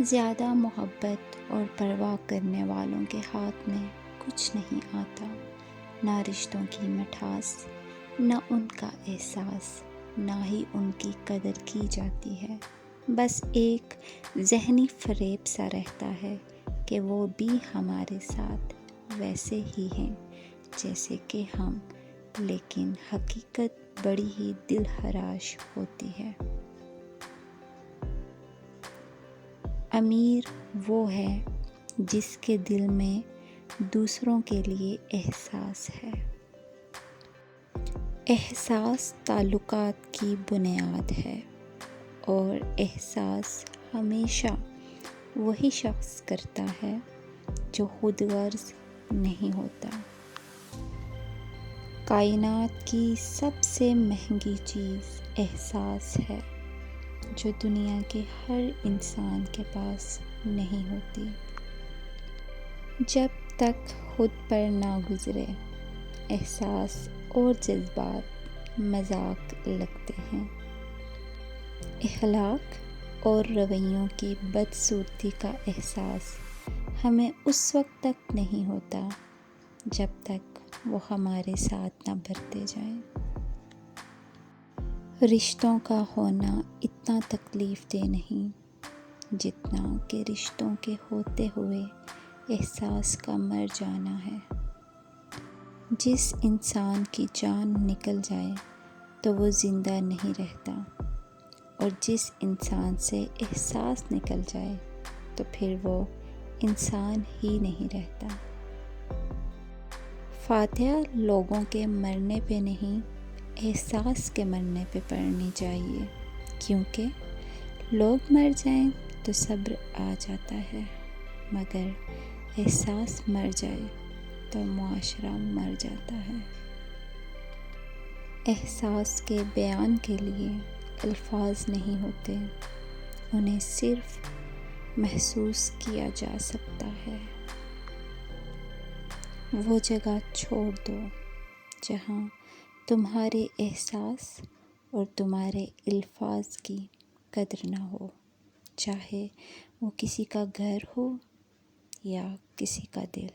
زیادہ محبت اور پرواہ کرنے والوں کے ہاتھ میں کچھ نہیں آتا، نہ رشتوں کی مٹھاس، نہ ان کا احساس، نہ ہی ان کی قدر کی جاتی ہے۔ بس ایک ذہنی فریب سا رہتا ہے کہ وہ بھی ہمارے ساتھ ویسے ہی ہیں جیسے کہ ہم، لیکن حقیقت بڑی ہی دل خراش ہوتی ہے۔ امیر وہ ہے جس کے دل میں دوسروں کے لیے احساس ہے۔ احساس تعلقات کی بنیاد ہے، اور احساس ہمیشہ وہی شخص کرتا ہے جو خود غرض نہیں ہوتا۔ کائنات کی سب سے مہنگی چیز احساس ہے، جو دنیا کے ہر انسان کے پاس نہیں ہوتی۔ جب تک خود پر نہ گزرے، احساس اور جذبات مذاق لگتے ہیں۔ اخلاق اور رویوں کی بدصورتی کا احساس ہمیں اس وقت تک نہیں ہوتا جب تک وہ ہمارے ساتھ نہ بڑھتے جائیں۔ رشتوں کا ہونا اتنا تکلیف دہ نہیں جتنا کہ رشتوں کے ہوتے ہوئے احساس کا مر جانا ہے۔ جس انسان کی جان نکل جائے تو وہ زندہ نہیں رہتا، اور جس انسان سے احساس نکل جائے تو پھر وہ انسان ہی نہیں رہتا۔ فاتحہ لوگوں کے مرنے پہ نہیں، احساس کے مرنے پہ پڑھنی چاہیے، کیونکہ لوگ مر جائیں تو صبر آ جاتا ہے، مگر احساس مر جائے تو معاشرہ مر جاتا ہے۔ احساس کے بیان کے لیے الفاظ نہیں ہوتے، انہیں صرف محسوس کیا جا سکتا ہے۔ وہ جگہ چھوڑ دو جہاں تمہارے احساس اور تمہارے الفاظ کی قدر نہ ہو، چاہے وہ کسی کا گھر ہو یا کسی کا دل۔